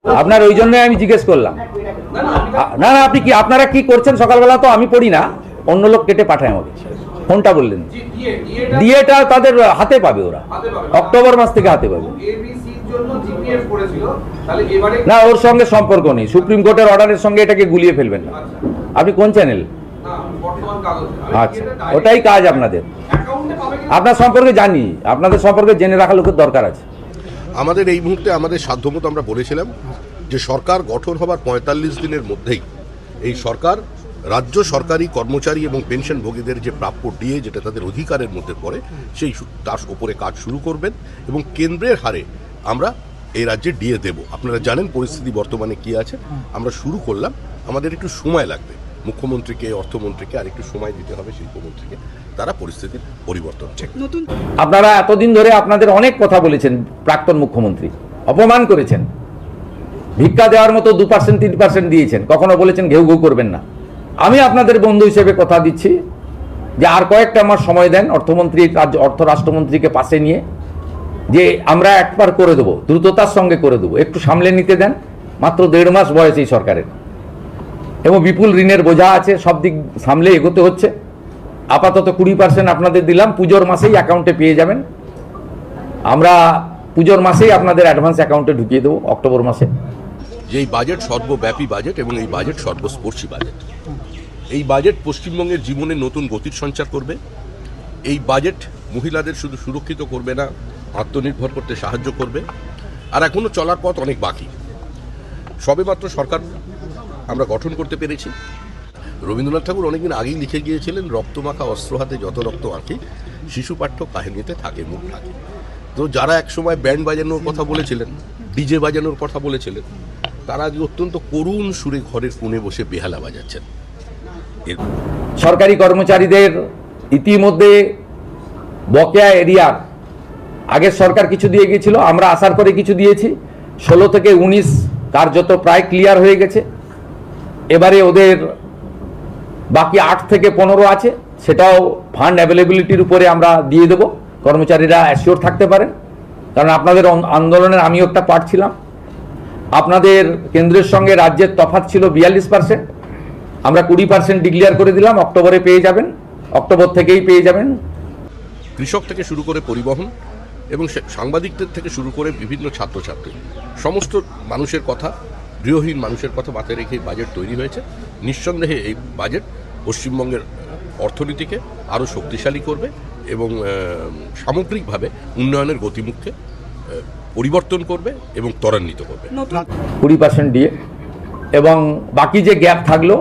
আপনার ওই জন্য আমি জিজ্ঞেস করলাম। না না, আপনি কি আপনারা কি করছেন সকালবেলা তো আমি পড়ি না, অন্য লোক কেটে পাঠায় আমাকে। ফোনটা বললেন ডিএটা তাদের হাতে পাবে, ওরা অক্টোবর মাস থেকে হাতে পাবে। না, ওর সঙ্গে সম্পর্ক নেই, সুপ্রিম কোর্টের অর্ডারের সঙ্গে এটাকে গুলিয়ে ফেলবেন না। আপনি কোন চ্যানেল? আচ্ছা, ওটাই কাজ আপনাদের। আপনার সম্পর্কে জানি, আপনাদের সম্পর্কে জেনে রাখা লোকের দরকার আছে। আমাদের এই মুহূর্তে আমাদের সাধ্যমতো আমরা বলেছিলাম যে সরকার গঠন হবার ৪৫ দিনের মধ্যেই এই সরকার রাজ্য সরকারি কর্মচারী এবং পেনশনভোগীদের যে প্রাপ্য ডিএ, যেটা তাদের অধিকারের মধ্যে পড়ে, সেই তার ওপরে কাজ শুরু করবেন এবং কেন্দ্রের হারে আমরা এই রাজ্যে ডিএ দেব। আপনারা জানেন পরিস্থিতি বর্তমানে কি আছে। আমরা শুরু করলাম, আমাদের একটু সময় লাগবে, মুখ্যমন্ত্রীকে, অর্থমন্ত্রীকে আর একটু সময় দিতে হবে, শিল্পমন্ত্রীকে, তারা পরিস্থিতির পরিবর্তন ঠিক। আপনারা এতদিন ধরে আপনাদের অনেক কথা বলেছেন, প্রাক্তন মুখ্যমন্ত্রী অপমান করেছেন, ভিক্ষা দেওয়ার মতো 2% 3% দিয়েছেন, কখনো বলেছেন ঘেউ ঘেউ করবেন না। আমি আপনাদের বন্ধু হিসেবে কথা দিচ্ছি যে আর কয়েকটা মাস সময় দেন, অর্থমন্ত্রী, অর্থ রাষ্ট্রমন্ত্রীকে পাশে নিয়ে, যে আমরা একবার করে দেবো, দ্রুততার সঙ্গে করে দেবো, একটু সামলে নিতে দেন। মাত্র 1.5 মাস বয়স এই সরকারের, এবং বিপুল ঋণের বোঝা আছে, সব দিক সামলে এগোতে হচ্ছে। আপাতত 20% আপনাদের দিলাম, পুজোর মাসেই অ্যাকাউন্টে পেয়ে যাবেন। আমরা পুজোর মাসেই আপনাদের অ্যাডভান্স অ্যাকাউন্টে ঢুকিয়ে দেবো, অক্টোবর মাসে। যে এই বাজেট সর্বব্যাপী বাজেট এবং এই বাজেট সর্বস্পর্শী বাজেট। এই বাজেট পশ্চিমবঙ্গের জীবনে নতুন গতির সঞ্চার করবে। এই বাজেট মহিলাদের শুধু সুরক্ষিত করবে না, আত্মনির্ভর করতে সাহায্য করবে। আর এখনও চলার পথ অনেক বাকি। সবেমাত্র সরকার আমরা গঠন করতে পেরেছি। রবীন্দ্রনাথ ঠাকুর অনেকদিন আগেই লিখে গিয়েছিলেন, রক্তমাখা অস্ত্র হাতে যত রক্ত আঁকি, শিশু পাঠ্য কাহিনীতে থাকে মুখ ঢাকি। তো যারা একসময় ব্যান্ড বাজানোর কথা বলেছিলেন, ডিজে বাজানোর কথা বলেছিলেন, তারা আজ অত্যন্ত করুণ সুরে ঘরের কোণে বসে বেহালা বাজাচ্ছেন। সরকারি কর্মচারীদের ইতিমধ্যে বকেয়া এরিয়ার আগের সরকার কিছু দিয়ে গিয়েছিল, আমরা আসার পরে কিছু দিয়েছি। 16 থেকে 19 কার্যত প্রায় ক্লিয়ার হয়ে গেছে। এবারে ওদের বাকি 8 থেকে 15 আছে, সেটাও ফান্ড অ্যাভেলেবিলিটির উপরে আমরা দিয়ে দেবো, কর্মচারীরা অ্যাসিওর থাকতে পারেন। কারণ আপনাদের আন্দোলনের আমিও একটা পার্ট ছিলাম। আপনাদের কেন্দ্রের সঙ্গে রাজ্যের তফাৎ ছিল 42%, আমরা 20% ডিক্লেয়ার করে দিলাম, অক্টোবরে পেয়ে যাবেন, অক্টোবর থেকেই পেয়ে যাবেন। কৃষক থেকে শুরু করে পরিবহন এবং সাংবাদিকদের থেকে শুরু করে বিভিন্ন ছাত্রছাত্রী, সমস্ত মানুষের কথা, গৃহহীন মানুষের কথা মাথায় রেখে এই বাজেট তৈরি হয়েছে। নিঃসন্দেহে এই বাজেট পশ্চিমবঙ্গের অর্থনীতিকে আরও শক্তিশালী করবে এবং সামগ্রিকভাবে উন্নয়নের গতিমুখকে পরিবর্তন করবে এবং ত্বরান্বিত করবে। 20% দিয়ে এবং বাকি যে গ্যাপ থাকলো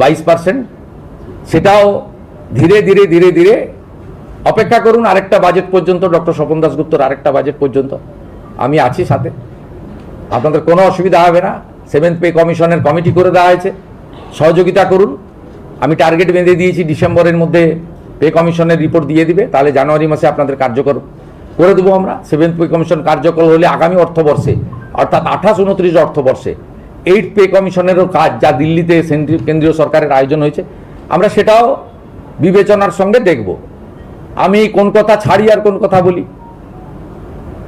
22%, সেটাও ধীরে ধীরে ধীরে ধীরে অপেক্ষা করুন আরেকটা বাজেট পর্যন্ত, ডক্টর স্বপন দাশগুপ্তর আরেকটা বাজেট পর্যন্ত আমি আছি সাথে। আপনাদের কোনো অসুবিধা হবে না। 7th পে কমিশনের কমিটি করে দেওয়া হয়েছে, সহযোগিতা করুন। আমি টার্গেট বেঁধে দিয়েছি, ডিসেম্বরের মধ্যে পে কমিশনের রিপোর্ট দিয়ে দিবে, তাহলে জানুয়ারি মাসে আপনাদের কার্যকর করে দেবো আমরা। 7th পে কমিশন কার্যকর হলে আগামী অর্থবর্ষে, অর্থাৎ 28-29 অর্থবর্ষে 8th পে কমিশনেরও কাজ, যা দিল্লিতে কেন্দ্রীয় সরকারের আয়োজন হয়েছে, আমরা সেটাও বিবেচনার সঙ্গে দেখব। আমি কোন কথা ছাড়ি আর কোন কথা বলি,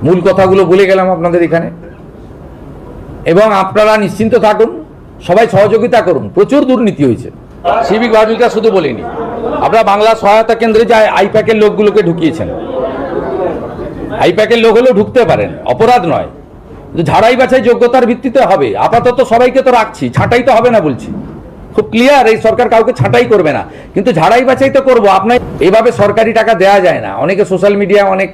মূল কথাগুলো বলে গেলাম আপনাদের এখানে। এবং আপনারা নিশ্চিন্ত থাকুন, সবাই সহযোগিতা করুন। প্রচুর দুর্নীতি হয়েছে, সিভিক ভার্মিকা শুধু বলিনি, আপনারা বাংলা সহায়তা কেন্দ্রে যে আইপ্যাকের লোকগুলোকে ঢুকিয়েছেন, আইপ্যাকের লোক হলেও ঢুকতে পারেন, অপরাধ নয়। ঝাড়াই বাছাই যোগ্যতার ভিত্তিতে হবে। আপাতত সবাইকে তো রাখছি, ছাঁটাই তো হবে না বলছি, খুব ক্লিয়ার, এই সরকার কাউকে ছাঁটাই করবে না, কিন্তু ঝাড়াই বাছাই তো করবো। আপনার এভাবে সরকারি টাকা দেওয়া যায় না। অনেকে সোশ্যাল মিডিয়ায় অনেক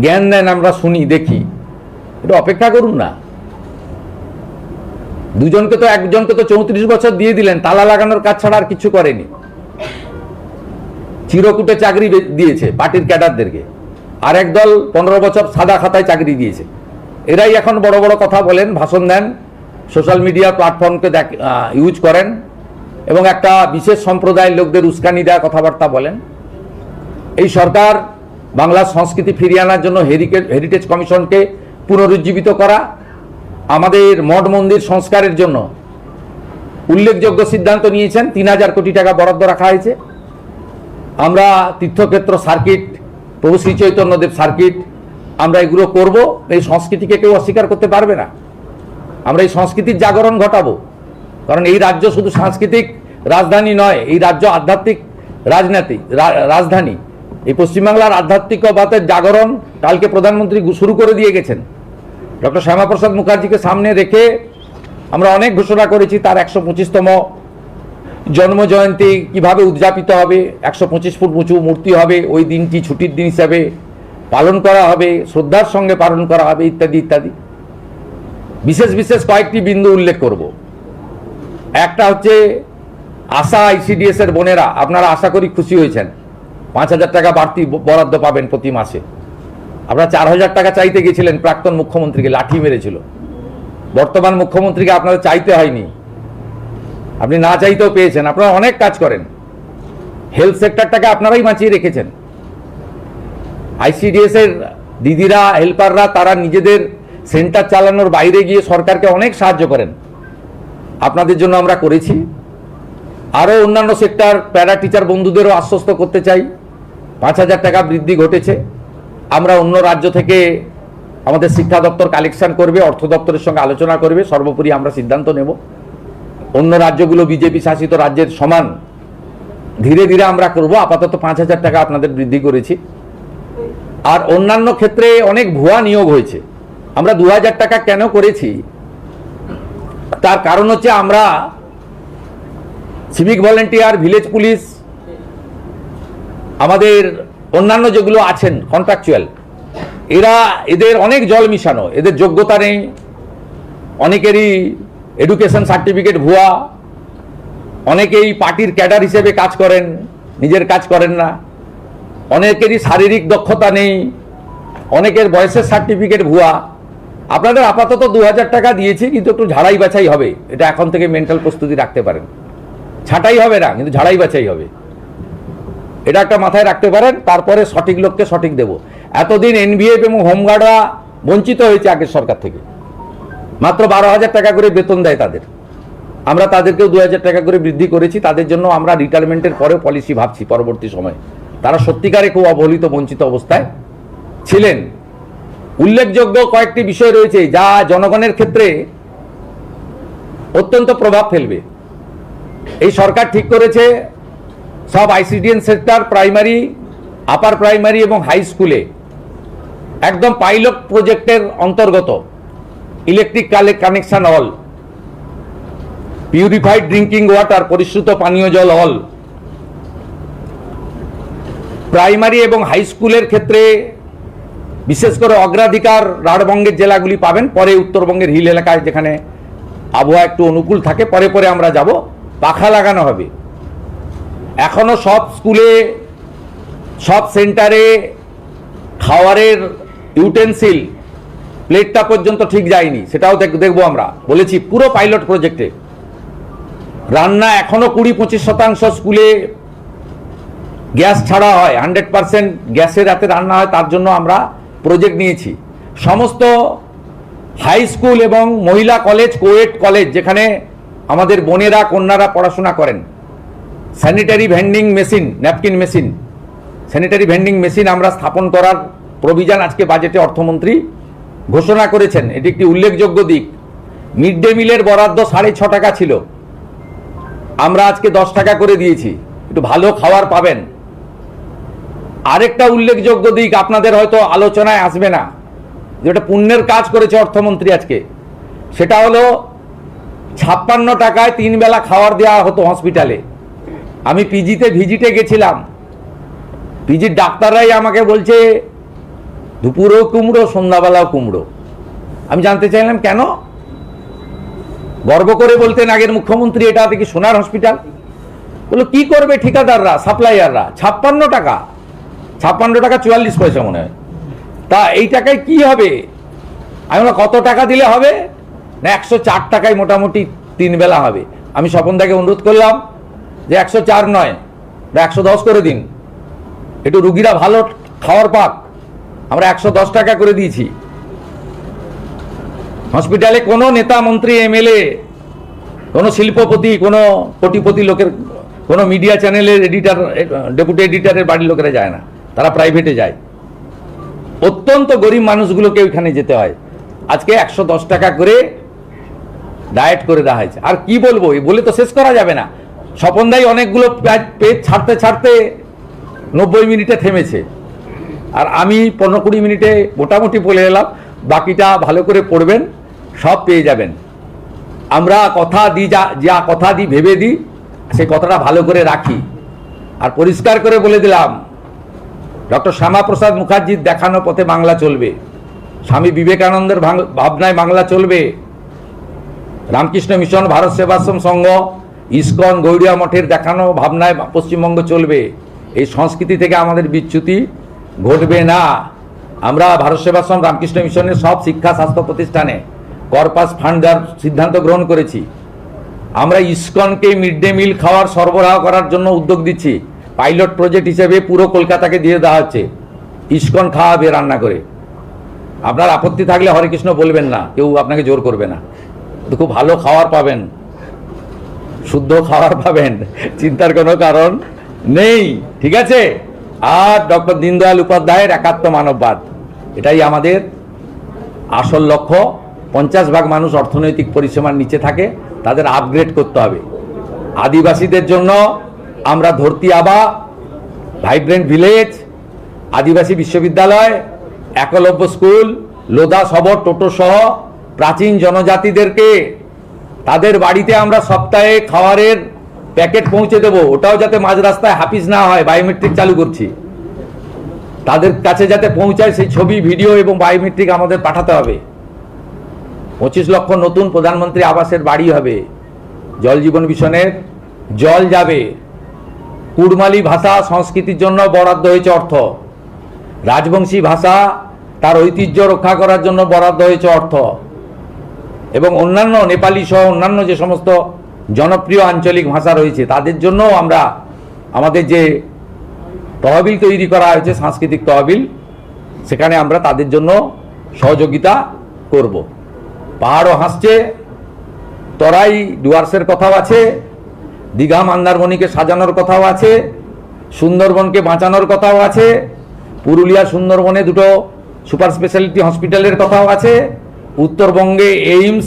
জ্ঞান দেন, আমরা শুনি দেখি, একটু অপেক্ষা করুন না। একজনকে তো 34 বছর দিয়ে দিলেন, তালা লাগানোর কাজ ছাড়া আর কিছু করেনি। চিরকুটে চাকরি দিয়েছে পার্টির ক্যাডারদেরকে, আর একদল 15 বছর সাদা খাতায় চাকরি দিয়েছে। এরাই এখন বড় বড় কথা বলেন, ভাষণ দেন, সোশ্যাল মিডিয়া প্ল্যাটফর্মকে ইউজ করেন এবং একটা বিশেষ সম্প্রদায়ের লোকদের উস্কানি দেওয়া কথাবার্তা বলেন। এই সরকার বাংলার সংস্কৃতি ফিরিয়ে আনার জন্য হেরিটেজ কমিশনকে পুনরুজ্জীবিত করা, আমাদের মঠ মন্দির সংস্কারের জন্য উল্লেখযোগ্য সিদ্ধান্ত নিয়েছেন। 3000 কোটি টাকা বরাদ্দ রাখা হয়েছে। আমরা তীর্থক্ষেত্র সার্কিট, প্রভু শ্রী চৈতন্যদেব সার্কিট, আমরা এগুলো করব। এই সংস্কৃতিকে কেউ অস্বীকার করতে পারবে না। আমরা এই সংস্কৃতির জাগরণ ঘটাবো, কারণ এই রাজ্য শুধু সাংস্কৃতিক রাজধানী নয়, এই রাজ্য আধ্যাত্মিক রাজধানী। এই পশ্চিমবাংলার আধ্যাত্মিকতার জাগরণ কালকে প্রধানমন্ত্রী শুরু করে দিয়ে গেছেন। ডক্টর শ্যামাপ্রসাদ মুখার্জিকে সামনে রেখে আমরা অনেক ঘোষণা করেছি। তার 125তম জন্মজয়ন্তী কিভাবে উদযাপিত হবে, 125 ফুট উঁচু মূর্তি হবে, ওই দিনটি ছুটির দিন হিসাবে পালন করা হবে, শ্রদ্ধার সঙ্গে পালন করা হবে, ইত্যাদি ইত্যাদি। বিশেষ বিশেষ কয়েকটি বিন্দু উল্লেখ করব। একটা হচ্ছে আশা ICDS এর বোনেরা, আপনারা আশা করি খুশি হয়েছেন, 5,000 টাকা বাড়তি বরাদ্দ পাবেন প্রতি মাসে। আপনারা 4,000 টাকা চাইতে গেছিলেন, প্রাক্তন মুখ্যমন্ত্রীকে লাঠি মেরেছিল। বর্তমান মুখ্যমন্ত্রীকে আপনাদের চাইতে হয়নি, আপনি না চাইতেও পেয়েছেন। আপনারা অনেক কাজ করেন, হেলথ সেক্টরটাকে আপনারাই বাঁচিয়ে রেখেছেন। ICDS এর দিদিরা, হেল্পাররা, তারা নিজেদের সেন্টার চালানোর বাইরে গিয়ে সরকারকে অনেক সাহায্য করেন, আপনাদের জন্য আমরা করেছি। আরও অন্যান্য সেক্টর, প্যারা টিচার বন্ধুদেরও আশ্বস্ত করতে চাই, 5,000 টাকা বৃদ্ধি ঘটেছে। আমরা অন্য রাজ্য থেকে আমাদের শিক্ষা দপ্তর কালেকশন করবে, অর্থ দপ্তরের সঙ্গে আলোচনা করবে, সর্বোপরি আমরা সিদ্ধান্ত নেব। অন্য রাজ্যগুলো বিজেপি শাসিত রাজ্যের সমান ধীরে ধীরে আমরা করব। আপাতত 5,000 টাকা আপনাদের বৃদ্ধি করেছি। আর অন্যান্য ক্ষেত্রে অনেক ভুয়া নিয়োগ হয়েছে। আমরা 2,000 টাকা কেন করেছি, তার কারণ হচ্ছে আমরা সিভিক ভলেন্টিয়ার, ভিলেজ পুলিশ, আমাদের অন্যান্য যেগুলো আছেন কন্ট্রাকচুয়াল, এদের অনেক জল মিশানো, এদের যোগ্যতা নেই, অনেকেরই এডুকেশন সার্টিফিকেট ভুয়া, অনেকেই পার্টির ক্যাডার হিসেবে কাজ করেন, নিজের কাজ করেন না, অনেকেরই শারীরিক দক্ষতা নেই, অনেকের বয়সের সার্টিফিকেট ভুয়া। আপনাদের আপাতত 2,000 টাকা দিয়েছি, কিন্তু একটু ঝাড়াই বাছাই হবে। এটা এখন থেকে মেন্টাল প্রস্তুতি রাখতে পারেন। ছাঁটাই হবে না, কিন্তু ঝাড়াই বাছাই হবে, এটা একটা মাথায় রাখতে পারেন। তারপরে সঠিক লোককে সঠিক দেব। এতদিন NVF এবং হোমগার্ডরা বঞ্চিত হয়েছে আগের সরকার থেকে, মাত্র 12,000 টাকা করে বেতন দেয় তাদের। আমরা তাদেরকেও 2,000 টাকা করে বৃদ্ধি করেছি। তাদের জন্য আমরা রিটায়ারমেন্টের পরেও পলিসি ভাবছি পরবর্তী সময়ে। তারা সত্যিকারে খুব অবহেলিত, বঞ্চিত অবস্থায় ছিলেন। উল্লেখযোগ্য কয়েকটি বিষয় রয়েছে যা জনগণের ক্ষেত্রে অত্যন্ত প্রভাব ফেলবে। এই সরকার ঠিক করেছে সব ICDS sector, primary, upper primary এবং হাই স্কুলে একদম পাইলট প্রজেক্টের অন্তর্গত electric connection all, purified drinking water, পরিশ্রুত পানীয় জল অল। প্রাইমারি এবং হাই স্কুলের ক্ষেত্রে বিশেষ করে অগ্রাধিকার রাঢ়বঙ্গের জেলাগুলি পাবেন, পরে উত্তরবঙ্গের হিল এলাকায় যেখানে আবহাওয়া একটু অনুকূল থাকে পরে পরে আমরা যাব। পাখা লাগানো হবে। এখনো সব স্কুলে, সব সেন্টারে খাওয়ারের ইউটেন্সিল, প্লেটটা পর্যন্ত ঠিক যায়নি, সেটাও দেখবো আমরা। বলেছি পুরো পাইলট প্রজেক্টে। রান্না এখনো 20-25% স্কুলে গ্যাস ছাড়া হয়, 100% গ্যাসের রাতে রান্না হয়, তার জন্য আমরা প্রজেক্ট নিয়েছি। সমস্ত হাই স্কুল এবং মহিলা কলেজ, কোয়েট কলেজ, যেখানে আমাদের বোনেরা, কন্যারা পড়াশোনা করেন, sanitary vending machine, napkin machine, sanitary vending machine আমরা স্থাপন করার প্রভিশন আজকে বাজেটে অর্থমন্ত্রী ঘোষণা করেছেন। এটি একটি উল্লেখযোগ্য দিক। মিড ডে মিলের বরাদ্দ 6.5 টাকা ছিল, আমরা আজকে 10 টাকা করে দিয়েছি, একটু ভালো খাবার পাবেন। আরেকটা উল্লেখযোগ্য দিক আপনাদের হয়তো আলোচনায় আসবে না, যেটা পুণ্যের কাজ করেছে অর্থমন্ত্রী আজকে, সেটা হলো 56 টাকায় 3 বেলা খাবার দেওয়া হতো হসপিটালে। আমি পিজিতে ভিজিটে গেছিলাম, পিজির ডাক্তাররাই আমাকে বলছে দুপুরেও কুমড়ো, সন্ধ্যাবেলাও কুমড়ো। আমি জানতে চাইলাম কেন? গর্ব করে বলতেন আগের মুখ্যমন্ত্রী, এটা কি সোনার হসপিটাল? বললো কি করবে ঠিকাদাররা, সাপ্লাইয়াররা? 56 টাকা, 56 টাকা 44 পয়সা মনে হয়। তা এই টাকায় কি হবে? আমি বললাম কত টাকা দিলে হবে? না 104 টাকায় মোটামুটি 3 বেলা হবে। আমি স্বপনদাকে অনুরোধ করলাম যে 104 নয়, 110 করে দিন, একটু রুগীরা ভালো খাওয়ার পাক। আমরা 110 টাকা করে দিয়েছি। হসপিটালে কোনো নেতা, মন্ত্রী, MLA, কোনো শিল্পপতি, কোনো কোটিপতি লোকের, কোনো মিডিয়া চ্যানেলের এডিটর, ডেপুটি এডিটরের বাড়ির লোকেরা যায় না, তারা প্রাইভেটে যায়। অত্যন্ত গরিব মানুষগুলোকে ওইখানে যেতে হয়। আজকে 110 টাকা করে ডায়েট করে দেওয়া হয়েছে। আর কি বলবো, এই বলে তো শেষ করা যাবে না। স্বপনদাই অনেকগুলো পেজ ছাড়তে ছাড়তে 90 মিনিটে থেমেছে, আর আমি 15-20 মিনিটে মোটামুটি বলে এলাম। বাকিটা ভালো করে পড়বেন, সব পেয়ে যাবেন। আমরা কথা দিই, যা কথা দিই ভেবে দিই, সেই কথাটা ভালো করে রাখি। আর পরিষ্কার করে বলে দিলাম, ডক্টর শ্যামাপ্রসাদ মুখার্জির দেখানো পথে বাংলা চলবে, স্বামী বিবেকানন্দের ভাবনায় বাংলা চলবে, রামকৃষ্ণ মিশন, ভারত সেবাশ্রম সংঘ, ইসকন, গৌড়িয়া মঠের দেখানো ভাবনায় পশ্চিমবঙ্গ চলবে। এই সংস্কৃতি থেকে আমাদের বিচ্যুতি ঘটবে না। আমরা ভারত সেবাশ্রম, রামকৃষ্ণ মিশনের সব শিক্ষা স্বাস্থ্য প্রতিষ্ঠানে কর্পাস ফান্ড দেওয়ার সিদ্ধান্ত গ্রহণ করেছি। আমরা ইসকনকে মিড ডে মিল খাওয়ার সরবরাহ করার জন্য উদ্যোগ দিচ্ছি। পাইলট প্রজেক্ট হিসেবে পুরো কলকাতাকে দিয়ে দেওয়া হচ্ছে, ইসকন খাওয়াবে রান্না করে। আপনার আপত্তি থাকলে হরে কৃষ্ণ বলবেন না, কেউ আপনাকে জোর করবে না। তো খুব ভালো খাবার পাবেন, শুদ্ধ খাবার পাবেন, চিন্তার কোনো কারণ নেই, ঠিক আছে? আর ডক্টর দীনদয়াল উপাধ্যায়ের একাত্ম মানববাদ, এটাই আমাদের আসল লক্ষ্য। 50% মানুষ অর্থনৈতিক পরিসীমার নিচে থাকে, তাদের আপগ্রেড করতে হবে। আদিবাসীদের জন্য আমরা ধরতি আবা, ভাইব্রেন্ট ভিলেজ, আদিবাসী বিশ্ববিদ্যালয়, একলব্য স্কুল, লোধা সবর টোটো সহ প্রাচীন জনজাতিদেরকে তাদের বাড়িতে আমরা সপ্তাহে খাবারের প্যাকেট পৌঁছে দেবো। ওটাও যাতে মাঝ রাস্তায় হাফিজ না হয়, বায়োমেট্রিক চালু করছি। তাদের কাছে যাতে পৌঁছায় সেই ছবি, ভিডিও এবং বায়োমেট্রিক আমাদের পাঠাতে হবে। 25 লক্ষ নতুন প্রধানমন্ত্রী আবাসের বাড়ি হবে। জল জীবন মিশনের জল যাবে। কুড়মালি ভাষা সংস্কৃতির জন্য বরাদ্দ হয়েছে অর্থ। রাজবংশী ভাষা তার ঐতিহ্য রক্ষা করার জন্য বরাদ্দ হয়েছে অর্থ। এবং অন্যান্য নেপালি সহ অন্যান্য যে সমস্ত জনপ্রিয় আঞ্চলিক ভাষা রয়েছে তাদের জন্য আমরা আমাদের যে তহবিল তৈরি করা হয়েছে, সাংস্কৃতিক তহবিল, সেখানে আমরা তাদের জন্য সহযোগিতা করব। পাহাড়ও হাসছে, তরাই ডুয়ার্সের কথাও আছে, দীঘা মন্দারমণিকে সাজানোর কথাও আছে, সুন্দরবনকে বাঁচানোর কথাও আছে, পুরুলিয়া সুন্দরবনে 2টো সুপার স্পেশালিটি হসপিটালের কথাও আছে, উত্তরবঙ্গে এইমস,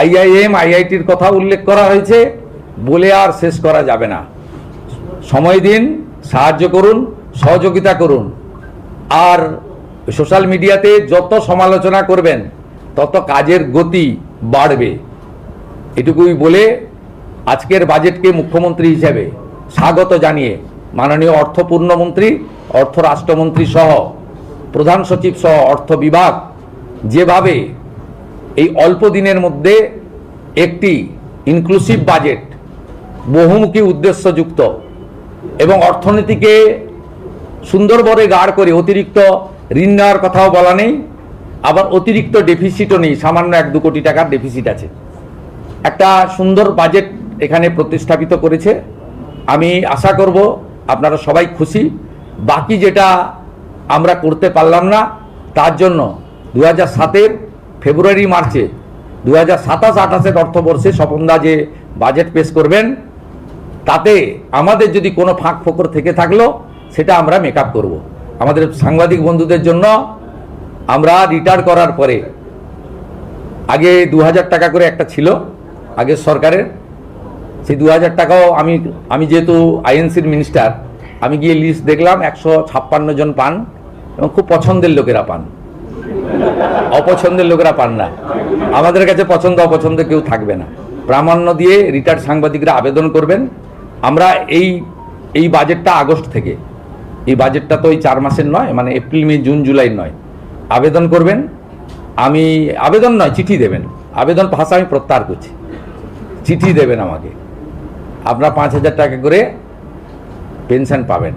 IIM, IITর কথা উল্লেখ করা হয়েছে। বলে আর শেষ করা যাবে না। সময় দিন, সাহায্য করুন, সহযোগিতা করুন। আর সোশ্যাল মিডিয়াতে যত সমালোচনা করবেন তত কাজের গতি বাড়বে। এটুকুই বলে আজকের বাজেটকে মুখ্যমন্ত্রী হিসেবে স্বাগত জানিয়ে মাননীয় অর্থপূর্ণমন্ত্রী, অর্থ রাষ্ট্রমন্ত্রী সহ প্রধান সচিব সহ অর্থ বিভাগ যেভাবে এই অল্প দিনের মধ্যে একটি ইনক্লুসিভ বাজেট, বহুমুখী উদ্দেশ্যযুক্ত এবং অর্থনীতিকে সুন্দরভাবে গাঢ় করে, অতিরিক্ত ঋণ নেওয়ার কথাও বলা নেই, আবার অতিরিক্ত ডেফিসিটও নেই, সামান্য 1-2 কোটি টাকার ডেফিসিট আছে। একটা সুন্দর বাজেট এখানে প্রতিস্থাপিত করেছে। আমি আশা করব আপনারা সবাই খুশি। বাকি যেটা আমরা করতে পারলাম না, তার জন্য 2007-এর ফেব্রুয়ারি মার্চে 2027-28-এর অর্থবর্ষে স্বপনদা যে বাজেট পেশ করবেন, তাতে আমাদের যদি কোনো ফাঁক ফোকর থেকে থাকলো সেটা আমরা মেকআপ করব। আমাদের সাংবাদিক বন্ধুদের জন্য আমরা রিটায়ার করার পরে আগে 2000 টাকা করে একটা ছিল আগের সরকারের, সেই 2000 টাকাও আমি যেহেতু আইএনসির মিনিস্টার, আমি গিয়ে লিস্ট দেখলাম 156 জন পান এবং খুব পছন্দের লোকেরা পান, অপছন্দের লোকেরা পান না। আমাদের কাছে পছন্দ অপছন্দ কেউ থাকবে না। প্রামাণ্য দিয়ে রিটায়ার্ড সাংবাদিকরা আবেদন করবেন। আমরা এই বাজেটটা আগস্ট থেকে, এই বাজেটটা তো ওই 4 মাসের নয়, মানে এপ্রিল মে জুন জুলাই নয়, আবেদন করবেন। আমি আবেদন নয়, চিঠি দেবেন। আবেদন ভাষা আমি প্রত্যাহার করছি, চিঠি দেবেন আমাকে। আপনারা 5000 টাকা করে পেনশন পাবেন।